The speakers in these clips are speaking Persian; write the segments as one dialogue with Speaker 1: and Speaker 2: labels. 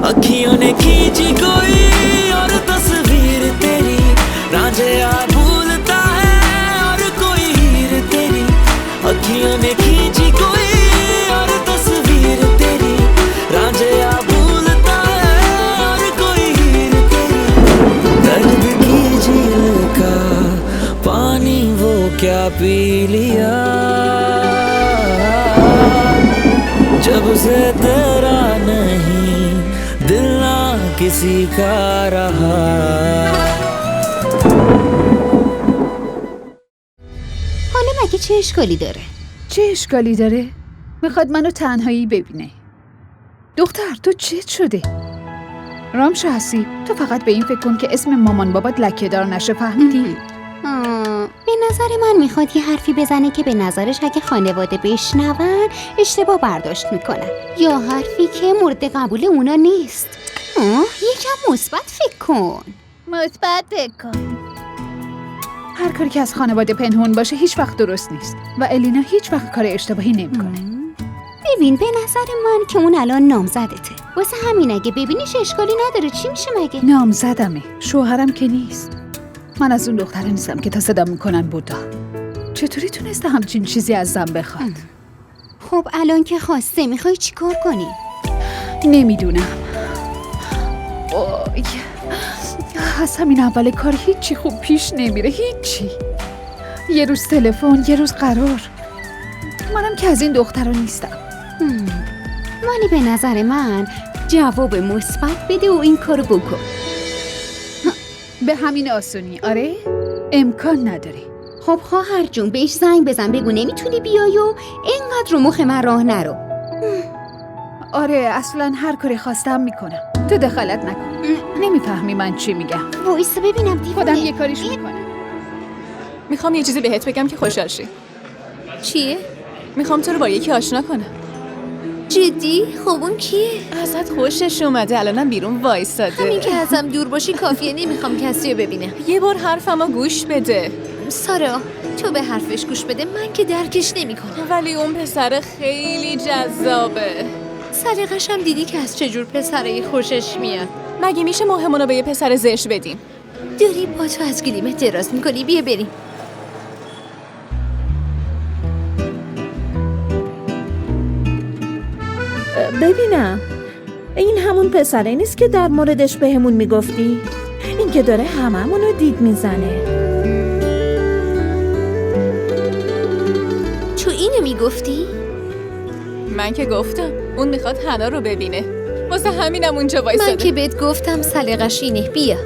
Speaker 1: अखियों ने खींची कोई और तस्वीर तेरी, रांझे आ भूलता है और कोई हीर तेरी। अखियों ने खींची कोई और तस्वीर तेरी, रांझे आ भूलता है और कोई हीर तेरी। दर्द की झील का पानी वो क्या पी लिया, जब से तेरा नहीं दिल ना किसी का रहा।
Speaker 2: حالا مگه چه اشکالی داره؟
Speaker 3: چه اشکالی داره؟ میخواد منو تنهایی ببینه. دختر تو چت شده؟ رامش هستی، تو فقط به این فکر کن که اسم مامان بابات لکه‌دار نشه، فهمیدی؟
Speaker 2: به نظر من میخواد یه حرفی بزنه که به نظرش اگه خانواده بشنون اشتباه برداشت میکنن، یا حرفی که مورد قبول اونا نیست. یکم مثبت فکر کن.
Speaker 3: مثبت فکر کن. هر کاری که از خانواده پنهون باشه هیچ وقت درست نیست و الینا هیچ وقت کار اشتباهی نمیکنه.
Speaker 2: ببین به نظر من که اون الان نامزدته، واسه همین اگه ببینیش اشکالی نداره. چی میشه مگه؟
Speaker 3: نامزدمه، شوهرم که نیست. من از اون دختره نیستم که تا صدا میکنن بودا. چطوری تونسته همچین چیزی از زن بخواد؟
Speaker 2: خب الان که خواسته میخوای چی کار کنی؟
Speaker 3: نمیدونم. از همین اول کار هیچی خوب پیش نمیره، هیچی. یه روز تلفن، یه روز قرار. منم که از این دخترها نیستم.
Speaker 2: ولی به نظر من جواب مثبت بده و این کارو بکن.
Speaker 3: به همین آسونی؟ آره؟ امکان نداره.
Speaker 2: خب خواهر جون بهش زنگ بزن بگو نمیتونی بیای و اینقدر رو مخ من راه نرو.
Speaker 3: آره اصلا هر کاری خواستم میکنم، تو دخالت نکن. نمیفهمی من چی میگم.
Speaker 2: وایسا ببینم دیوونه.
Speaker 3: خودم یه کاریش میکنم.
Speaker 4: میخوام یه چیزی بهت بگم که خوشحال شی.
Speaker 2: چیه؟
Speaker 4: میخوام تو رو با یکی آشنا کنم.
Speaker 2: جدی؟ خب اون کیه؟
Speaker 4: ازت خوشش اومده، الانم بیرون وایساده.
Speaker 2: همین که ازم دور باشی کافیه، نمیخوام کسی رو ببینه.
Speaker 4: یه بار حرفمو گوش بده.
Speaker 2: سارا تو به حرفش گوش بده، من که درکش نمیکنم.
Speaker 4: ولی اون پسر خیلی جذابه.
Speaker 2: سلیقه‌ش هم دیدی که از چجور پسرایی خوشش میاد.
Speaker 4: مگه میشه ماهمون رو به یه پسر زشت بدیم؟
Speaker 2: داری با تو از گلیمت دراز میکنی، بیا بریم.
Speaker 5: ببینم این همون پسره نیست که در موردش بهمون میگفتی؟ این که داره هممونو دید میزنه.
Speaker 2: تو اینو میگفتی؟
Speaker 4: من که گفتم اون میخواد حنا رو ببینه، واسه همینم اونجا وایساده.
Speaker 2: من که بهت گفتم سلیقه‌ش اینه، بیا.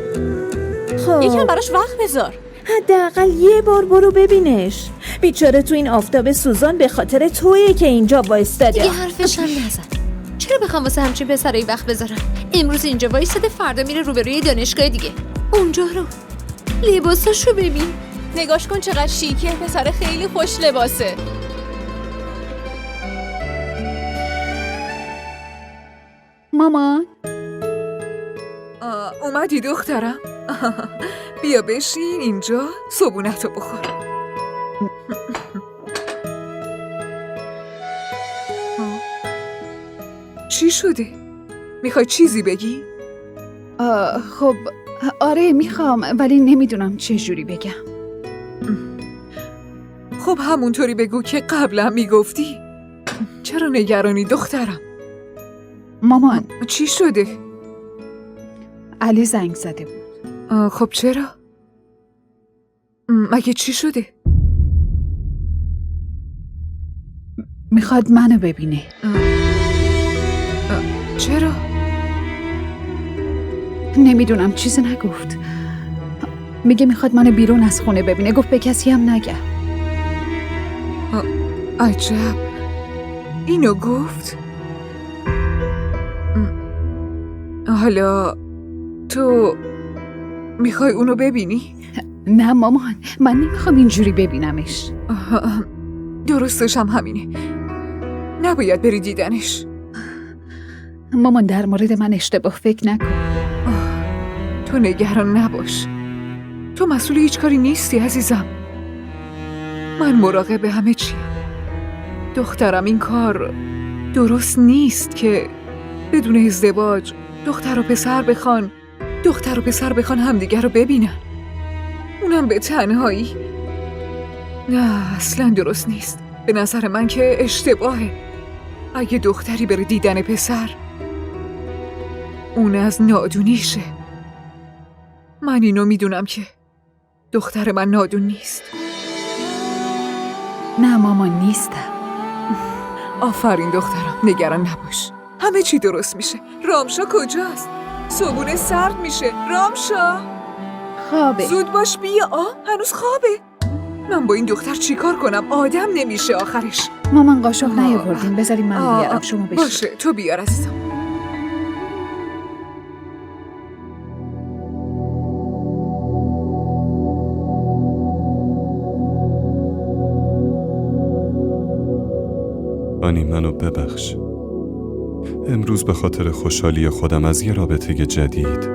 Speaker 5: خب
Speaker 4: یکم براش وقت بذار.
Speaker 5: حداقل یه بار برو ببینش. بیچاره تو این آفتاب سوزان به خاطر تویه که اینجا وایستاده.
Speaker 2: دیگه حرفش هم نزن. چرا بخوام واسه همچین پسرایی وقت بذارم؟ امروز اینجا وایساده، فردا میره روبروی دانشگاه دیگه. اونجا رو لباساشو ببین،
Speaker 4: نگاش کن چقدر شیکه، پسر خیلی خوش لباسه.
Speaker 3: مامان
Speaker 6: اومدی دخترم؟ بیا بشین اینجا، صبونتو بخور. چی شده؟ میخوای چیزی بگی؟
Speaker 3: خب آره میخوام، ولی نمیدونم چه جوری بگم.
Speaker 6: خب همونطوری بگو که قبلا میگفتی. چرا نگرانی دخترم؟
Speaker 3: مامان
Speaker 6: چی شده؟
Speaker 3: علی زنگ زده بود.
Speaker 6: خب چرا؟ مگه چی شده؟
Speaker 3: میخواد منو ببینه.
Speaker 6: چرا؟
Speaker 3: نمیدونم، چیزی نگفت. میگه میخواد منو بیرون از خونه ببینه، گفت به کسی هم نگم.
Speaker 6: عجب، اینو گفت؟ حالا تو میخوای اونو ببینی؟
Speaker 3: نه مامان، من نمیخوام اینجوری ببینمش.
Speaker 6: درستش هم همینه، نباید بری دیدنش.
Speaker 3: مامان در مورد من اشتباه فکر نکن.
Speaker 6: تو نگران نباش، تو مسئول هیچ کاری نیستی عزیزم. من مراقب همه چیم. دخترم این کار درست نیست که بدون ازدواج دختر و پسر بخوان، دختر و پسر بخوان همدیگر رو ببینن، اونم به تنهایی. نه اصلا درست نیست. به نظر من که اشتباهه. اگه دختری بره دیدن پسر، اون از نادونیشه. من اینو میدونم که دختر من نادون نیست.
Speaker 3: نه مامان نیستم.
Speaker 6: آفرین دخترم، نگران نباش، همه چی درست میشه. رامشا کجاست؟ صبحونه سرد میشه. رامشا
Speaker 3: خوابه.
Speaker 6: زود باش بیا. هنوز خوابه. من با این دختر چیکار کنم؟ آدم نمیشه آخرش.
Speaker 3: مامان قاشق نیاوردین، بذاریم من بیارم شما بشین.
Speaker 6: باشه تو بیار عزیزم.
Speaker 7: آنی منو ببخش. امروز به خاطر خوشحالی خودم از یه رابطه جدید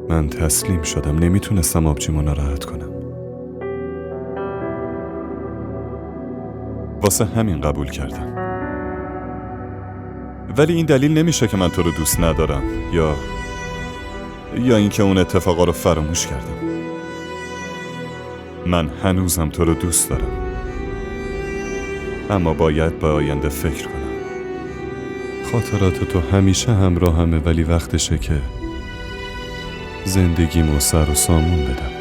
Speaker 7: من تسلیم شدم. نمیتونستم آبجیمو ناراحت کنم. واسه همین قبول کردم. ولی این دلیل نمیشه که من تو رو دوست ندارم یا اینکه اون اتفاقا رو فراموش کردم. من هنوزم تو رو دوست دارم، اما باید به آینده فکر کنم. خاطرات تو همیشه همراهمه، ولی وقتشه که زندگیمو سر و سامون بدم.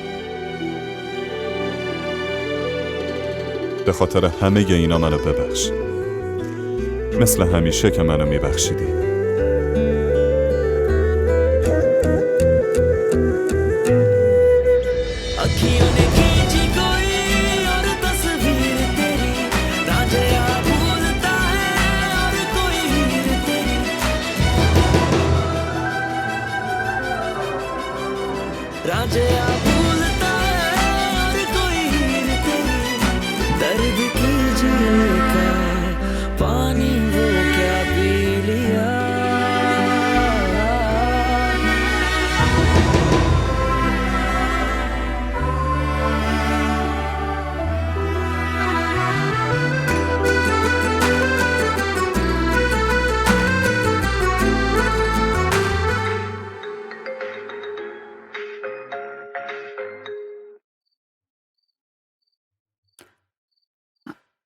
Speaker 7: به خاطر همه اینا منو ببخش، مثل همیشه که منو میبخشیدی.
Speaker 1: राजा भूलता है और कोई हीर तेरी, दर्द की झील का पानी वो क्या पी लिया।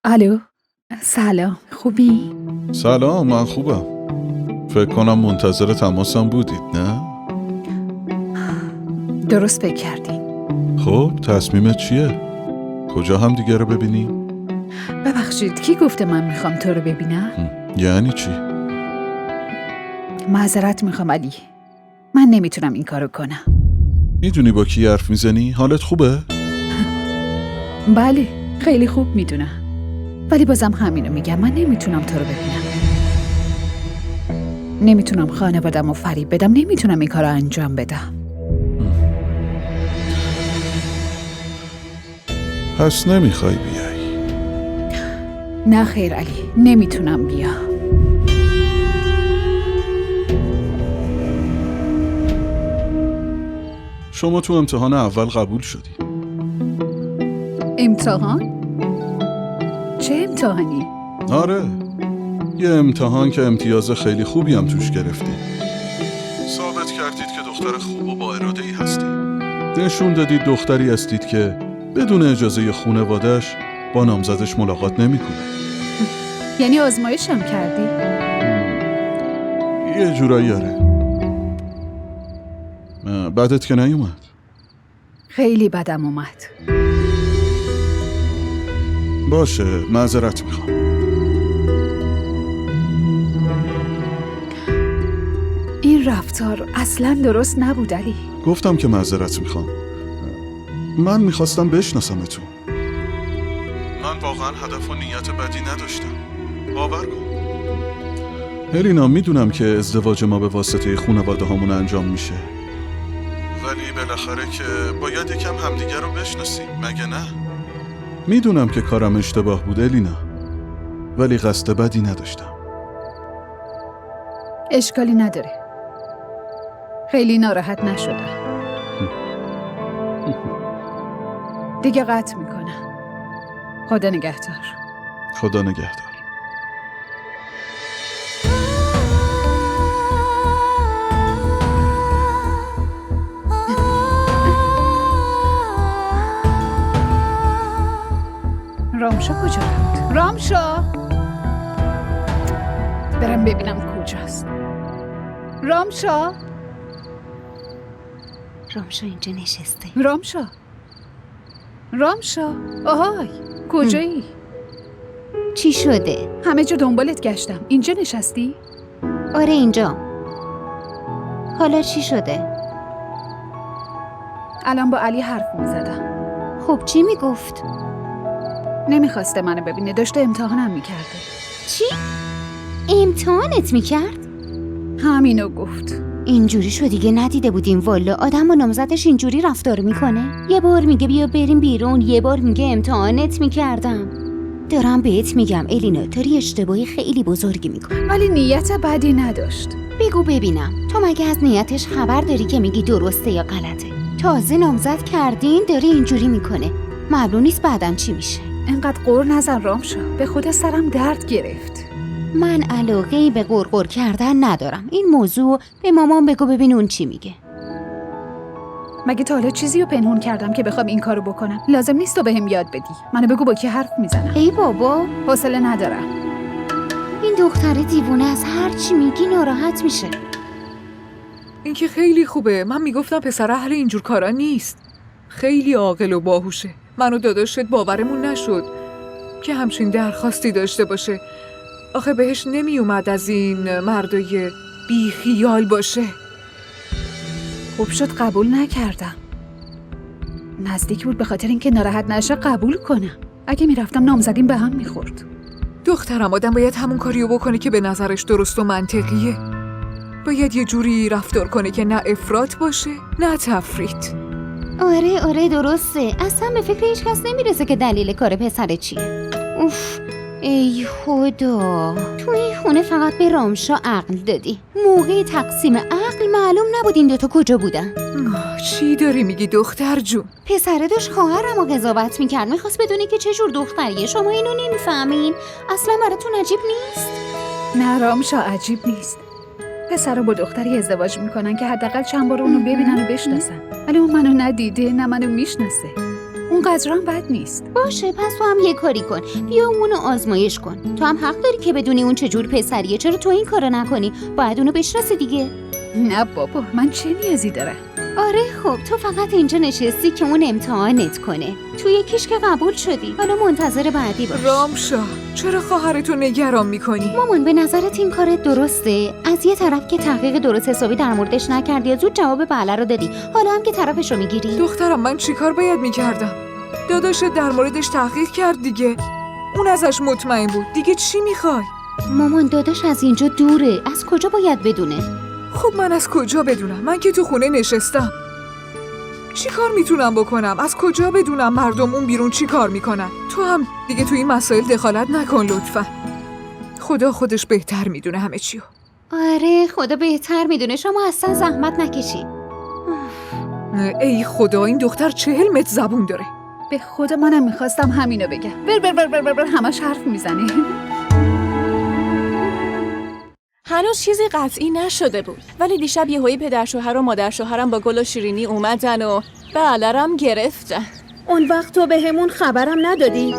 Speaker 3: الو، سلام، خوبی؟
Speaker 8: سلام، من خوبم. فکر کنم منتظر تماسم بودید، نه؟
Speaker 3: درست فکر کردین.
Speaker 8: خب تصمیمت چیه؟ کجا هم دیگه رو ببینیم؟
Speaker 3: ببخشید کی گفته من میخوام تو رو ببینم؟
Speaker 8: یعنی چی؟
Speaker 3: معذرت میخوام علی، من نمیتونم این کارو کنم.
Speaker 8: میدونی با کی حرف میزنی؟ حالت خوبه؟
Speaker 3: بله، خیلی خوب میدونم، ولی بازم همینو میگم، من نمیتونم تو رو ببینم. نمیتونم خانوادم رو فریب بدم، نمیتونم این کار رو انجام بدم.
Speaker 8: پس نمیخوای بیای؟
Speaker 3: نه خیر علی، نمیتونم بیام.
Speaker 8: شما تو امتحان اول قبول شدی.
Speaker 3: امتحان؟ چه امتحانی؟
Speaker 8: آره، یه امتحان که امتیاز خیلی خوبی هم توش گرفتی. ثابت کردید که دختر خوب و با اراده‌ای هستی. نشون دادید دختری هستید که بدون اجازه خانواده‌اش با نامزدش ملاقات نمی‌کنه.
Speaker 3: یعنی آزمایشم کردی؟
Speaker 8: یه جورایی آره. بعدت که نیومد؟
Speaker 3: خیلی بدم اومد.
Speaker 8: باشه، معذرت میخوام.
Speaker 3: این رفتار اصلا درست نبود علی.
Speaker 8: گفتم که معذرت میخوام. من میخواستم بشناسمتون. من واقعا هدف و نیت بدی نداشتم، باور کن. هلینا، میدونم که ازدواج ما به واسطه خانواده هامون انجام میشه، ولی بالاخره که باید یکم همدیگه رو بشناسیم، مگه نه؟ میدونم که کارم اشتباه بود هلینا، ولی قصد بدی نداشتم.
Speaker 3: اشکالی نداره، خیلی ناراحت نشدم. دیگه قطع میکنم. خدا نگهدار.
Speaker 8: خدا نگهدار.
Speaker 3: رامشا کجا رفت؟ رامشا برم ببینم کجاست. رامشا
Speaker 2: اینجا نشسته.
Speaker 3: رامشا آهای کجایی؟
Speaker 2: چی شده؟
Speaker 3: همه جا دنبالت گشتم. اینجا نشستی؟
Speaker 2: آره اینجا. حالا چی شده؟
Speaker 3: الان با علی حرف میزدم.
Speaker 2: خب چی میگفت؟
Speaker 3: نمیخواسته منو ببینه، داشته امتحانم میکرده.
Speaker 2: چی؟ امتحانت میکرد؟
Speaker 3: همینو گفت.
Speaker 2: اینجوری شو دیگه ندیده بودیم والا. آدم با نامزدش اینجوری رفتار میکنه؟ یه بار میگه بیا بریم بیرون، یه بار میگه امتحانت میکردم. دارم بهت میگم الینا، داری اشتباهی خیلی بزرگی میکنی.
Speaker 3: ولی نیت بدی نداشت.
Speaker 2: بگو ببینم، تو مگه از نیتش خبر داری که میگی درسته یا غلطه؟ تازه نامزد کردین داری اینجوری میکنه. معلوم نیست بعدم چی میشه.
Speaker 3: انقدر قور نزن رامشا، به خود سرم درد گرفت.
Speaker 2: من علاقه‌ای به قرقر کردن ندارم. این موضوع به مامان بگو ببین اون چی میگه.
Speaker 3: مگه تا حالا چیزی رو پنهون کردم که بخوام این کارو بکنم؟ لازم نیست تو بهم یاد بدی. منو بگو با کی حرف میزنم.
Speaker 2: ای بابا،
Speaker 3: حوصله ندارم.
Speaker 2: این دختر دیوونه از هر چی میگی ناراحت میشه.
Speaker 6: این که خیلی خوبه. من میگفتم پسر اهل اینجور کارا نیست. خیلی عاقل و باهوشه. من و داداشت باورمون نشد که همچین درخواستی داشته باشه. آخه بهش نمی اومد از این مردای بی خیال باشه.
Speaker 3: خوب شد قبول نکردم. نزدیک بود به خاطر اینکه ناراحت نشه قبول کنم. اگه میرفتم نامزدیم به هم میخورد.
Speaker 6: دخترم آدم باید همون کاریو بکنه که به نظرش درست و منطقیه. باید یه جوری رفتار کنه که نه افراط باشه نه تفریط.
Speaker 2: آره درسته. اصلا به فکر هیچ کس نمیرسه که دلیل کار پسر چیه. اوف، ای خدا، تو این خونه فقط به رامشا عقل دادی. موقع تقسیم عقل معلوم نبود این دوتا کجا بودن.
Speaker 6: چی داری میگی دختر جون؟
Speaker 2: پسره داشت خواهرم رو قضاوت میکرد، میخواست بدونی که چه جور دختریه. شما اینو نمیفهمین؟ اصلا براتون عجیب نیست؟
Speaker 3: نه رامشا عجیب نیست. پسرا با دختری ازدواج میکنن که حداقل چند بار اونو ببینن و بشناسن. ولی اون منو ندیده نه منو میشناسه. اون قدرم بد نیست.
Speaker 2: باشه، پس تو هم یه کاری کن، بیا اونو آزمایش کن. تو هم حق داری که بدونی اون چجور پسریه. چرا تو این کارو نکنی؟ باید اونو بشناسی دیگه.
Speaker 3: نه بابا، من چه نیازی دارم؟
Speaker 2: آره خب، تو فقط اینجا نشستی که اون امتحانت کنه. تو یکیش که قبول شدی، حالا منتظر بعدی باش.
Speaker 6: رامشا، چرا خواهرتو نگران میکنی؟
Speaker 2: مامان، به نظرت این کارت درسته؟ از یه طرف که تحقیق درست حسابی در موردش نکردی، زود جواب بله رو دادی، حالا هم که طرفشو میگیری.
Speaker 6: دخترم، من چیکار باید میکردم؟ داداشت در موردش تحقیق کرد دیگه. اون ازش مطمئن بود. دیگه چی میخوای؟
Speaker 2: مامان، داداش از اینجا دوره. از کجا باید بدونه؟
Speaker 6: خب من از کجا بدونم؟ من که تو خونه نشستم. چی کار میتونم بکنم؟ از کجا بدونم مردم اون بیرون چی کار میکنن؟ تو هم دیگه تو این مسائل دخالت نکن لطفا. خدا خودش بهتر میدونه همه چیو.
Speaker 2: آره، خدا بهتر میدونه. شما اصلا زحمت نکشین.
Speaker 6: ای خدا، این دختر 40 متر زبون داره.
Speaker 3: به خدا منم میخواستم همینو بگم. بر همش حرف میزنه.
Speaker 4: هنوز چیزی قطعی نشده بود، ولی دیشب یهویی پدر شوهر و مادر شوهرم با گل و شیرینی اومدن و بعلرم گرفتن.
Speaker 5: اون وقت تو به همون خبرم ندادی؟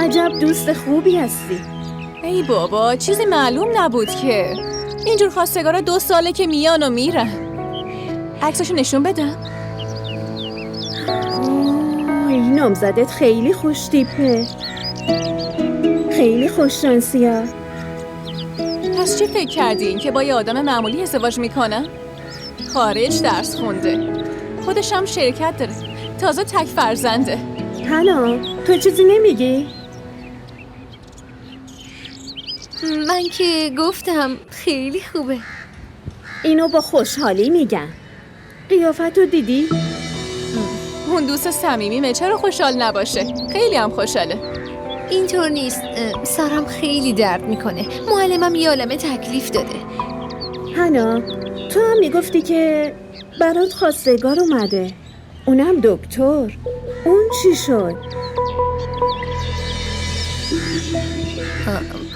Speaker 5: عجب دوست خوبی هستی.
Speaker 4: ای بابا، چیزی معلوم نبود که. اینجور خواستگارا 2 ساله که میان و میرن. عکسشو نشون بدم.
Speaker 5: این نامزدت خیلی خوش تیپه، خیلی خوش شانسیه.
Speaker 4: پس چی فکر کردین که با یه آدم معمولی ازدواج میکنن؟ خارج درس خونده، خودش هم شرکت داره، تازه تک فرزنده.
Speaker 5: حالا تو چیزی نمیگی؟
Speaker 9: من که گفتم خیلی خوبه.
Speaker 5: اینو با خوشحالی میگم. قیافتو دیدی؟
Speaker 4: اون دوست صمیمیمه، چرا خوشحال نباشه؟ خیلی هم خوشحاله.
Speaker 9: اینطور نیست، سرم خیلی درد میکنه. معلمم یه عالمه تکلیف داده.
Speaker 5: حالا تو هم میگفتی که برات خواستگار اومده، اونم دکتر. اون چی شد؟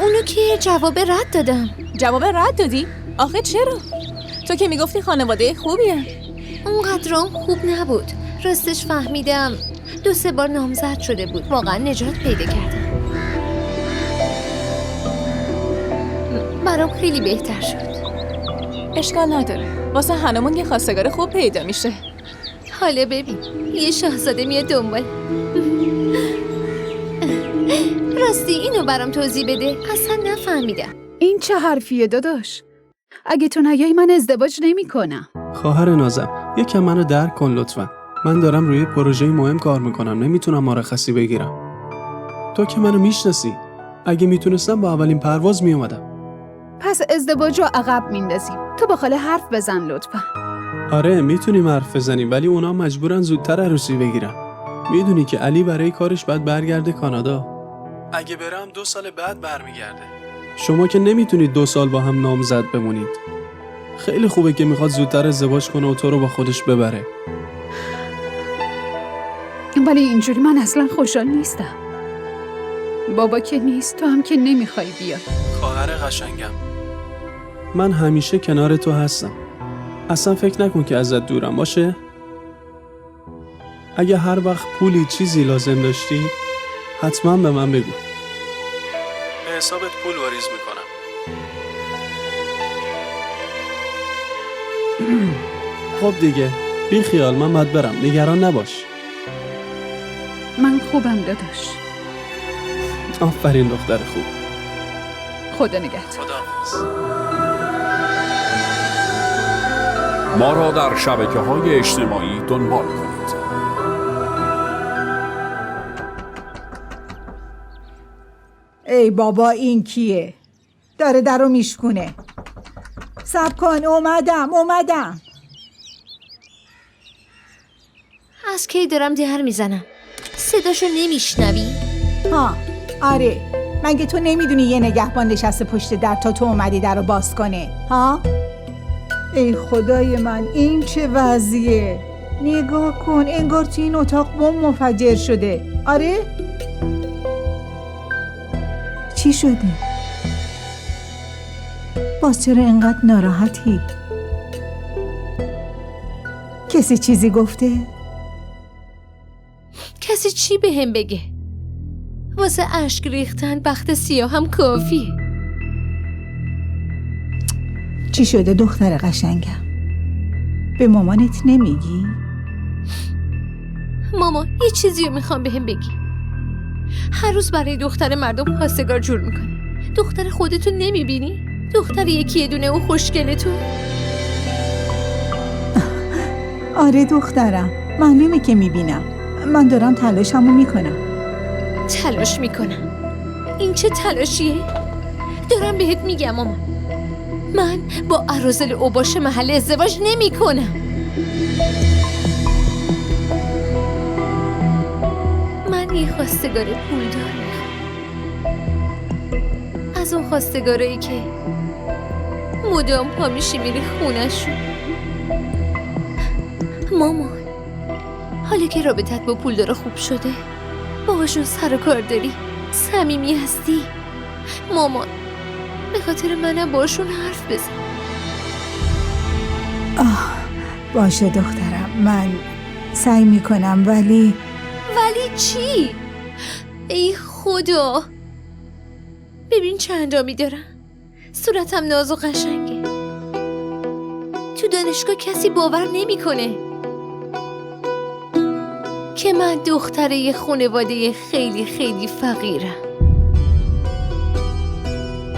Speaker 9: اونو که جواب رد دادم.
Speaker 4: جواب رد دادی؟ آخه چرا؟ تو که میگفتی خانواده خوبیه.
Speaker 9: اونقدرام خوب نبود. راستش فهمیدم 2-3 بار نامزد شده بود. واقعا نجات پیدا کردم. برام خیلی بهتر شد.
Speaker 4: اشکال نداره. واسه هنمون یه خواستگار خوب پیدا میشه.
Speaker 9: حالا ببین یه شاهزاده میاد دنبال. راستی اینو برام توضیح بده، اصلا نفهمیدم.
Speaker 3: این چه حرفیه داداش؟ اگه تو نیایی من ازدواج نمی‌کنم.
Speaker 10: خواهر نازم، یکم منو درک کن لطفا. من دارم روی پروژه مهم کار میکنم، نمیتونم مرخصی بگیرم. تو که منو میشناسی. اگه میتونستم با اولین پرواز میومدم.
Speaker 3: پس ازدواج رو عقب میندازیم. تو با خاله حرف بزن لطفا.
Speaker 10: آره میتونیم حرف بزنیم، ولی اونا مجبورن زودتر عروسی بگیرن. میدونی که علی برای کارش باید برگرده کانادا. اگه برم 2 سال بعد برمیگرده. شما که نمیتونید 2 سال با هم نامزد بمونید. خیلی خوبه که میخواد زودتر ازدواج کنه و تو رو با خودش ببره.
Speaker 3: ولی اینجوری من اصلا خوشحال نیستم. بابا که نیست، تو هم که نمیخوای بیا.
Speaker 10: خواهر قشنگم، من همیشه کنار تو هستم. اصلا فکر نکن که ازت دورم باشه. اگه هر وقت پولی چیزی لازم داشتی حتما به من بگو. به حسابت پول واریز میکنم. خب دیگه بی خیال، من باید برم، نگران نباش.
Speaker 3: من خوبم داداش.
Speaker 10: آفرین دختر خوب.
Speaker 3: خدا نگهدار.
Speaker 10: خداحافظ.
Speaker 11: ما را در شبکه‌های اجتماعی دنبال کنید.
Speaker 12: ای بابا این کیه؟ داره درو میشکونه. صبر کن، اومدم.
Speaker 9: از کی دارم در میزنم؟ صداشو نمیشنوی؟
Speaker 12: ها آره، مگه تو نمیدونی یه نگهبان نشسته پشت در تا تو اومدی درو باز کنه؟ ها؟ ای خدای من، این چه وضعیه؟ نگاه کن، انگار تو این اتاق بمب منفجر شده. آره؟ چی شده؟ باز چرا اینقدر ناراحتی؟ کسی چیزی گفته؟
Speaker 9: کسی چی به هم بگه؟ واسه اشک ریختن بخت سیاه هم کافیه.
Speaker 12: چی شده دختر قشنگم؟ به مامانت نمیگی؟
Speaker 9: ماما یه چیزی رو میخوام به هم بگی. هر روز برای دختر مردم خواستگار جور میکنه. دختر خودتو نمیبینی؟ دختر یکی دونه و خوشگله تو؟
Speaker 12: آره دخترم، معلومه که میبینم. من دارم تلاشمو میکنم.
Speaker 9: تلاش میکنم؟ این چه تلاشیه؟ دارم بهت میگم ماما، من با اراذل اوباش محل ازدواج نمیکنم. من یه خواستگار پولدار میخوام، از اون خواستگارایی که مدام پا میشی میری خونه‌شون. مامان، حالا که رابطت با پولدارا خوب شده، باهاشون سر و کار داری، صمیمی هستی، مامان به خاطر منم باشون حرف بزن.
Speaker 12: باشه دخترم، من سعی میکنم. ولی
Speaker 9: چی؟ ای خدا، ببین چه اندامی دارم، صورتم ناز و قشنگه. تو دانشگاه کسی باور نمیکنه که من دختر یه خانواده خیلی خیلی فقیرم.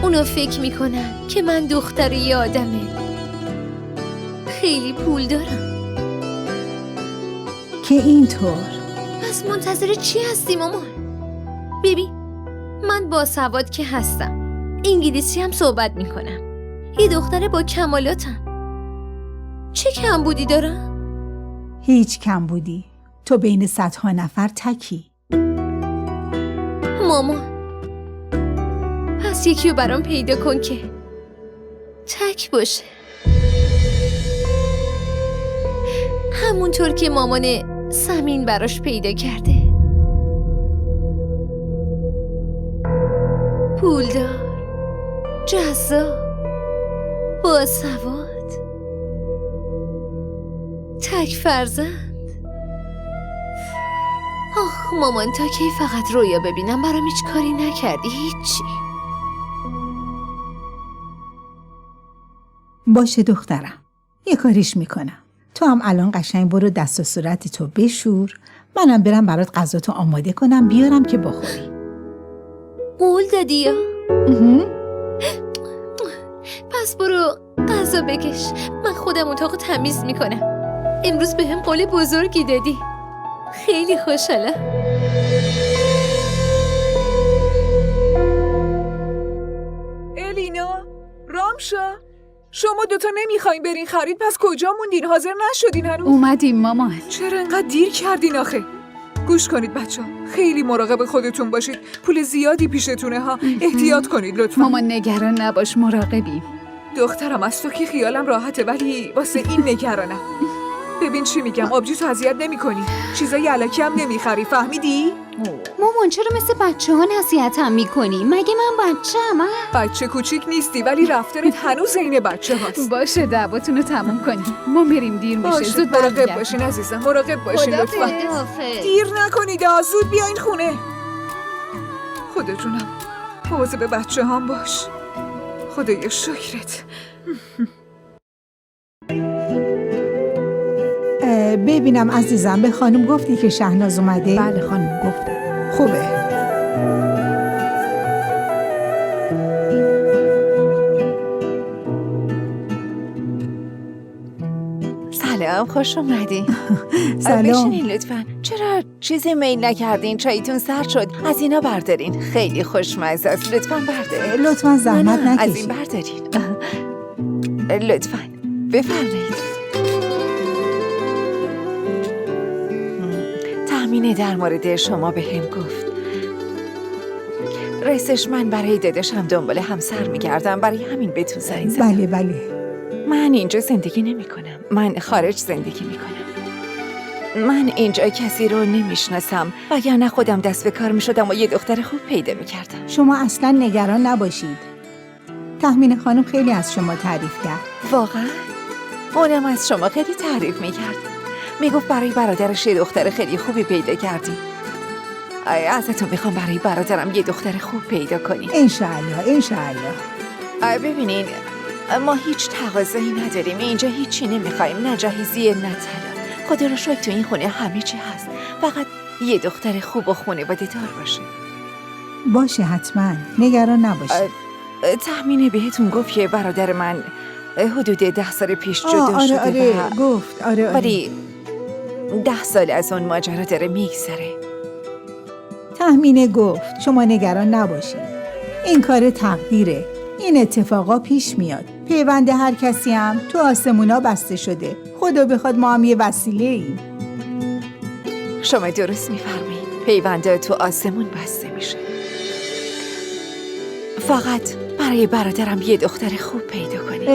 Speaker 9: اونا فکر میکنن که من دختر یه آدمه خیلی پول دارم.
Speaker 12: که اینطور؟
Speaker 9: پس منتظر چی هستی مامان؟ ببین من با سواد که هستم، انگلیسی هم صحبت میکنم، یه دختر با کمالاتم. چه کم بودی دارم؟
Speaker 12: هیچ کم بودی. تو بین صدها نفر تکی.
Speaker 9: مامان پس یکی رو برام پیدا کن که تک باشه، همونطور که مامان سمین براش پیدا کرده. پولدار، جذاب، با سواد، تک فرزند. آخ مامان، تا کی فقط رویا ببینم؟ برام هیچ کاری نکردی، هیچی.
Speaker 12: باشه دخترم، یه کاریش میکنم. تو هم الان قشنگ برو دست و صورت تو بشور، منم برم برات غذاتو آماده کنم بیارم که بخوری.
Speaker 9: قول دادی یا؟ پس برو غذا بکش، من خودم اتاقو تمیز میکنم. امروز به هم قول بزرگی دادی، خیلی خوشحالم.
Speaker 6: الینا، رامشا، شما دوتا نمیخواین برین خرید، پس کجا موندین؟ حاضر نشدین هنوز؟
Speaker 3: اومدیم مامان.
Speaker 6: چرا انقدر دیر کردین آخه؟ گوش کنید بچه ها، خیلی مراقب خودتون باشید، پول زیادی پیشتونه ها، احتیاط کنید لطفا.
Speaker 3: مامان نگران نباش، مراقبیم.
Speaker 6: دخترم از تو که خیالم راحته، ولی واسه این نگرانم. ببین چی میگم، آبجی تو اذیت نمی‌کنی، چیزای الکی هم نمیخری، فهمیدی؟
Speaker 2: مامان چرا مثل بچه ها نصیحتم میکنی؟ مگه من
Speaker 6: بچه کوچیک نیستی، ولی رفتارت هنوز عین بچه هاست.
Speaker 3: باشه دعواتون رو تموم کنیم، ما میریم، دیر میشه. زود
Speaker 6: مراقب باشین عزیزم، مراقب باشین لطفا. دیر نکنید، زود بیاین خونه. خدا جونم، مواظب بچه هم باش. خدایا شکرت.
Speaker 12: ببینم عزیزم، به خانم گفتی که شهناز اومده؟
Speaker 5: بله خانم گفتم.
Speaker 12: خوبه.
Speaker 13: سلام، خوش اومدین.
Speaker 12: سلام.
Speaker 13: بشینین لطفا. چرا چیزی میل نکردین؟ چایتون سرد شد. از اینا بردارین، خیلی خوشمزه است. لطفا بردارین.
Speaker 12: لطفا زحمت
Speaker 13: نه، از
Speaker 12: نکشید.
Speaker 13: این بردارین. لطفا بفرمایید. تأمین در مورد شما به هم گفت. رئیسش من برای داداشم دنبال همسر میگردم، برای همین بهتون زنگ زدم.
Speaker 12: بله بله.
Speaker 13: من اینجا زندگی نمی کنم، من خارج زندگی می کنم. من اینجا کسی رو نمیشناسم، وگرنه خودم دست به کار می شدم و یه دختر خوب پیدا می کردم.
Speaker 12: شما اصلا نگران نباشید. تحمین خانم خیلی از شما تعریف کرد.
Speaker 13: واقعا؟ اونم از شما خیلی تعریف می کرد. می گفت برای برادرش یه دختر خیلی خوبی پیدا کردی. ازتون میخوام برای برادرم یه دختر خوب پیدا کنی.
Speaker 12: انشاءالله انشاءالله.
Speaker 13: ببینین، ما هیچ تقاضایی نداریم، اینجا هیچی نمیخوایم، نه جهیزیه نه طلا. خدا رو شکر تو این خونه همه چی هست، فقط یه دختر خوب و خانواده دار باشه.
Speaker 12: باشه حتما، نگران نباشید.
Speaker 13: تحمینه بهتون گفت که برادر من حدود 10 سال پیش جدا شده.
Speaker 12: آره گفت. آره
Speaker 13: ولی 10 سال از اون ماجرا داره میگذره.
Speaker 12: تحمینه گفت شما نگران نباشید، این کار تقدیره، این اتفاقا پیش میاد. پیوند هر کسی هم تو آسمونا بسته شده، خدا بخواد ما هم یه وسیله ایم.
Speaker 13: شما درست میفرمایید، پیونده تو آسمون بسته میشه. فقط برای برادرم یه دختر خوب پیدا کنید.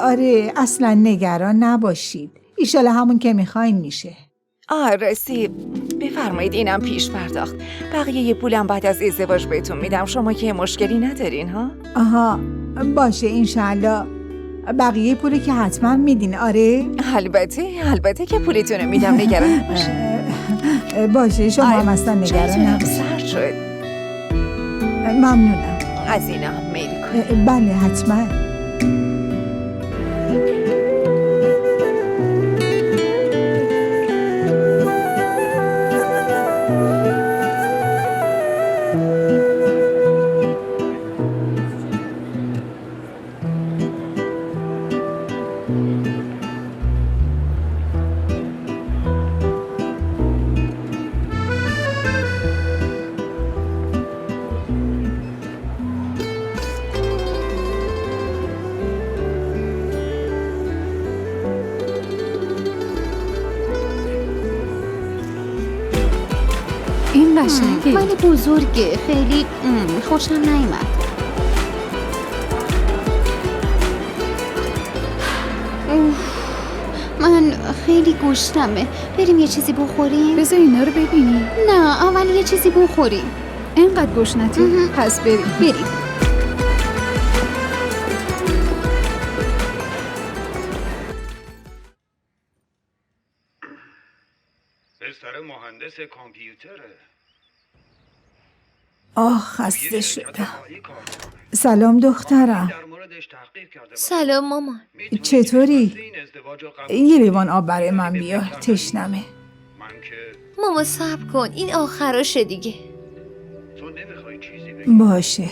Speaker 12: آره اصلا نگران نباشید، ایشالا همون که میخواین میشه.
Speaker 13: راستی بفرمایید، اینم پیش پرداخت. بقیه پولم بعد از ازدواج بهتون میدم، شما که مشکلی ندارین ها؟
Speaker 12: آها باشه انشالله. بقیه پولی که حتما میدین؟ آره
Speaker 13: البته که پولتونو میدم، نگران نباشین.
Speaker 12: باشه شما هم اصلا نگران نباشید.
Speaker 13: سرد شد.
Speaker 12: ممنونم.
Speaker 13: از اینا هم میل کنید.
Speaker 12: بله حتما.
Speaker 3: این قشنگه
Speaker 2: ولی بزرگه، خیلی خوشم نیامد. من خیلی گشتمه، بریم یه چیزی بخوریم؟
Speaker 3: بذار اینا رو ببینی.
Speaker 2: نه اول یه چیزی بخوریم.
Speaker 3: اینقدر گشنتی؟ پس بریم.
Speaker 14: پسر مهندس کامپیوتره.
Speaker 12: خسته شدم. سلام دخترم.
Speaker 14: در مورد خودش تحقیق کرده.
Speaker 9: سلام مامان.
Speaker 12: چطوری؟
Speaker 14: این ازدواج رو قبول
Speaker 12: یه لیوان آب برای من بیار، تشنمه.
Speaker 14: من که
Speaker 9: ماما صبر کن، این آخراشه دیگه.
Speaker 14: تو نمیخوای چیزی بگی.
Speaker 12: باشه.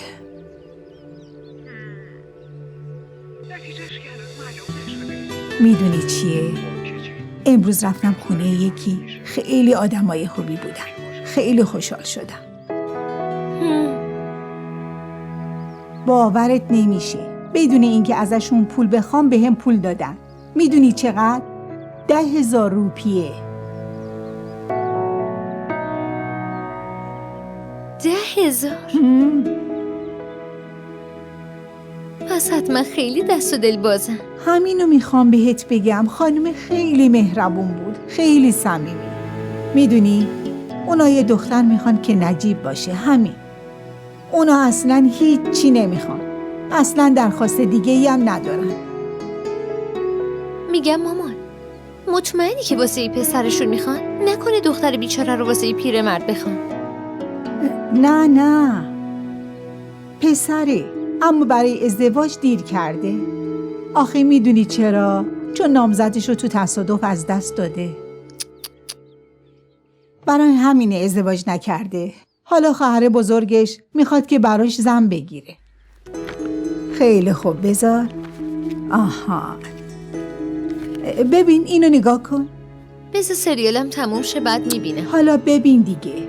Speaker 12: میدونی چیه؟ امروز رفتم خونه یکی، خیلی آدمای خوبی بودن، خیلی خوشحال شدم. باورت نمیشه، بدون اینکه ازشون پول بخوام بهم پول دادن. میدونی چقدر؟ 10,000 روپیه.
Speaker 9: 10,000؟ پس حتما خیلی دست و دل بازن.
Speaker 12: همینو میخوام بهت بگم. خانم خیلی مهربون بود، خیلی صمیمی. میدونی اونا یه دختر میخوان که نجیب باشه، همین. اونا اصلا هیچی نمیخوان، اصلا درخواست دیگه ای هم ندارن.
Speaker 9: میگم مامان، مطمئنی که واسه ای پسرشون میخوان؟ نکنه دختر بیچاره رو واسه ای پیرمرد بخوان.
Speaker 12: نه پسره، اما برای ازدواج دیر کرده. آخه میدونی چرا؟ چون نامزدش رو تو تصادف از دست داده. برای همینه ازدواج نکرده. حالا خواهر بزرگش میخواد که براش زن بگیره. خیلی خوب، بذار. آها، ببین اینو نگاه کن.
Speaker 9: بذار سریالم تموم شه بعد میبینم.
Speaker 12: حالا ببین دیگه.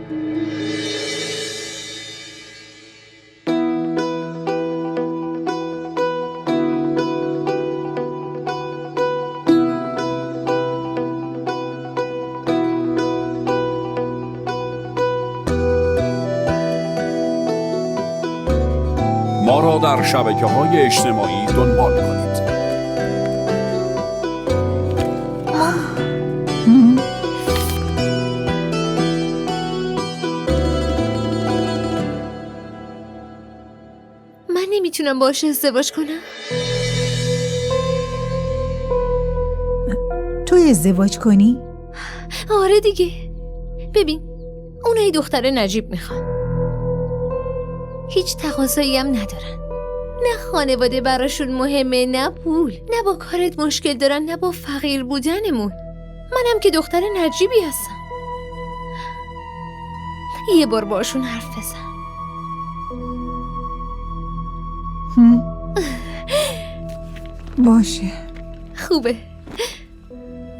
Speaker 11: ما را در شبکه‌های اجتماعی دنبال کنید.
Speaker 9: من نمیتونم باهاش ازدواج کنم.
Speaker 12: تو ازدواج کنی؟
Speaker 9: آره دیگه. ببین، اونها یه دختر نجیب میخوان. هیچ تقاضایی هم ندارن. نه خانواده براشون مهمه، نه پول، نه با کارت مشکل دارن، نه با فقیر بودنمون. منم که دختر نجیبی هستم. یه بار باشون حرف بزن.
Speaker 12: باشه.
Speaker 9: خوبه.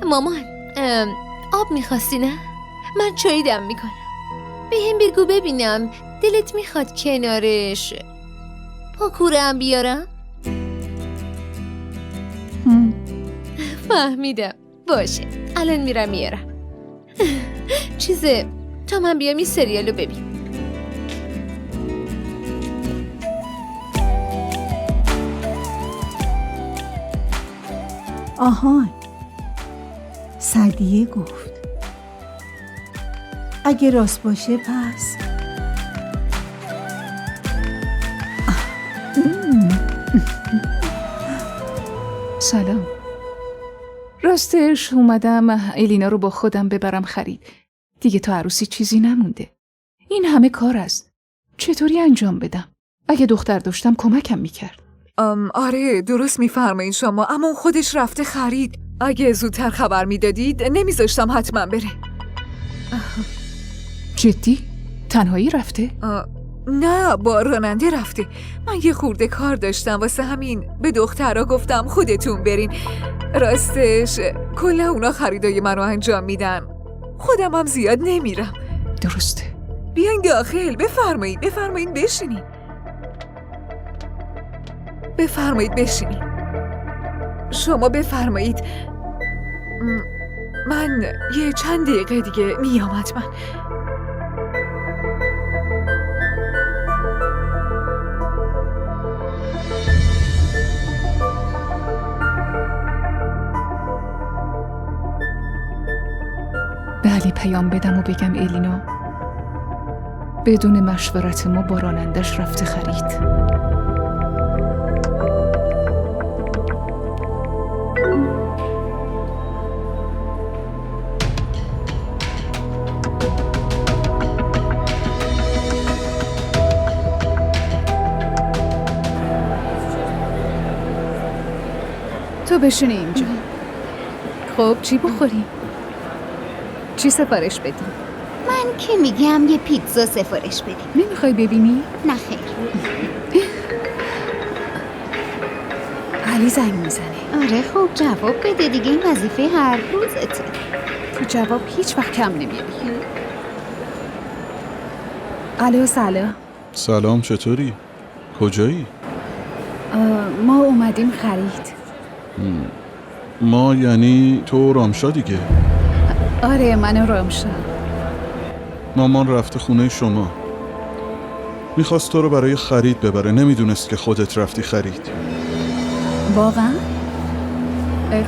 Speaker 9: مامان، آب میخواستی نه؟ من چایی دم میکنم. به هم بگو ببینم دلت میخواد کنارش پاکوره هم بیارم؟ فهمیدم. باشه، الان میرم میارم. چیزه تا من بیام این سریالو ببین.
Speaker 12: آهان، سعدیه گفت اگه راست باشه پس
Speaker 3: سلام. راستش اومدم الینا رو با خودم ببرم خرید. دیگه تا عروسی چیزی نمونده. این همه کار است. چطوری انجام بدم؟ اگه دختر داشتم کمکم میکرد.
Speaker 6: آره درست میفرمایید شما، اما اون خودش رفته خرید. اگه زودتر خبر میدادید نمیذاشتم حتما بره.
Speaker 3: جدی؟ تنهایی رفته؟
Speaker 6: نه، با راننده رفته. من یه خورده کار داشتم، واسه همین به دخترها گفتم خودتون برین. راستش کلا اونا خریدای منو انجام میدن، خودم هم زیاد نمیرم.
Speaker 3: درسته.
Speaker 6: بیاین داخل. بفرمایید بشینین. بفرمایید بشینین. شما بفرمایید. من یه چند دقیقه دیگه میام حتما.
Speaker 3: به علی پیام بدم و بگم الینا بدون مشورت ما با رانندش رفته خرید. تو بشینی اینجا. خب چی بخوریم؟ چی سفارش بدیم؟
Speaker 2: من که میگم یه پیتزا سفارش بدیم.
Speaker 3: نمیخوای ببینی؟
Speaker 2: نه خیر.
Speaker 3: علی زنگ میزنه.
Speaker 2: آره خب جواب بده دیگه، این وظیفه هر روزته.
Speaker 3: تو جواب هیچ وقت کم نمیاری. الو سلام.
Speaker 8: سلام، چطوری؟ کجایی؟
Speaker 3: ما اومدیم خرید.
Speaker 8: ما یعنی تو رامشا دیگه.
Speaker 3: آره من و رامشا.
Speaker 8: مامان رفته خونه شما. میخواست تو رو برای خرید ببره، نمیدونست که خودت رفتی خرید.
Speaker 3: واقعا؟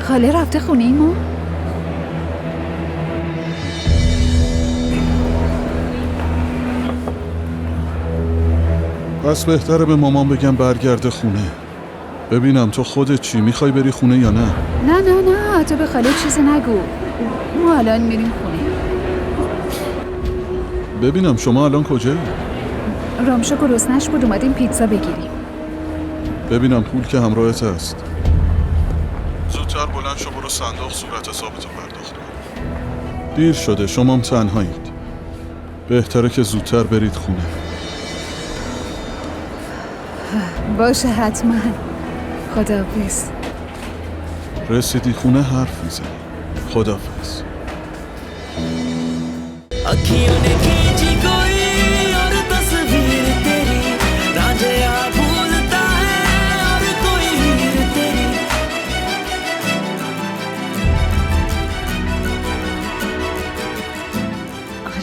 Speaker 3: خاله رفته خونه ما؟
Speaker 8: پس بهتره به مامان بگم برگرده خونه. ببینم تو خودت چی، میخوای بری خونه یا نه؟
Speaker 3: نه تو به خاله چیزی نگو. ما الان میریم خونه.
Speaker 8: ببینم شما الان کجایی؟
Speaker 3: رامشا گرسنش بود اومدیم پیتزا بگیریم.
Speaker 8: ببینم پول که همراهت هست. زودتر بلند شو برو صندوق صورت حسابتو پرداخت کن. دیر شده، شمام تنهایید. بهتره که زودتر برید خونه.
Speaker 3: باشه حتما. خداحافظ.
Speaker 8: رسیدی خونه حرف میزنی. خداحافظ.
Speaker 1: अखियों ने खींची कोई और तस्वीर तेरी, रांझे आ भूलता है और कोई हीर तेरी.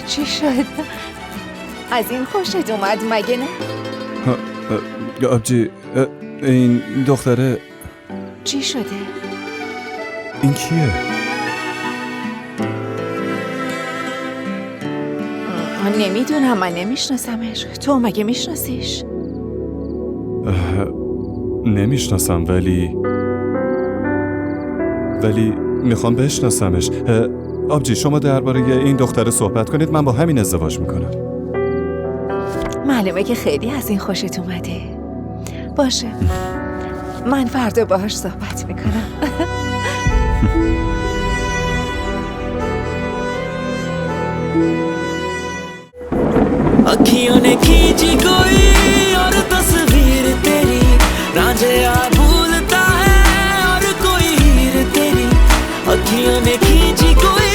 Speaker 13: چی شد؟ از این خوشت اومد مگه نه؟
Speaker 7: آبجی این دختره
Speaker 13: چی شده؟
Speaker 7: این کیه؟
Speaker 13: نمیدونم، من نمیشناسمش. تو مگه میشناسیش؟
Speaker 7: نمیشناسم ولی میخوام بشناسمش. آبجی شما درباره این دختره صحبت کنید، من با همین ازدواج میکنم.
Speaker 13: معلومه که خیلی از این خوشت اومده. باشه من فردا باهاش صحبت میکنم.
Speaker 1: अखियों ने खींची कोई और तस्वीर तेरी, रांझे आ भूलता है और कोई हीर तेरी. अखियों ने खींची कोई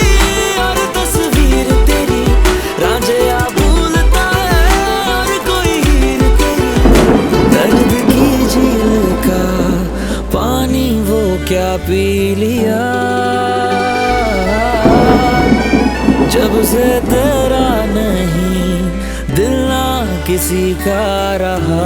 Speaker 1: और तस्वीर तेरी, रांझे आ भूलता है और कोई हीर तेरी. दर्द की झील का पानी वो क्या पी लिया, जब से तेरा नहीं दिल ना किसी का रहा.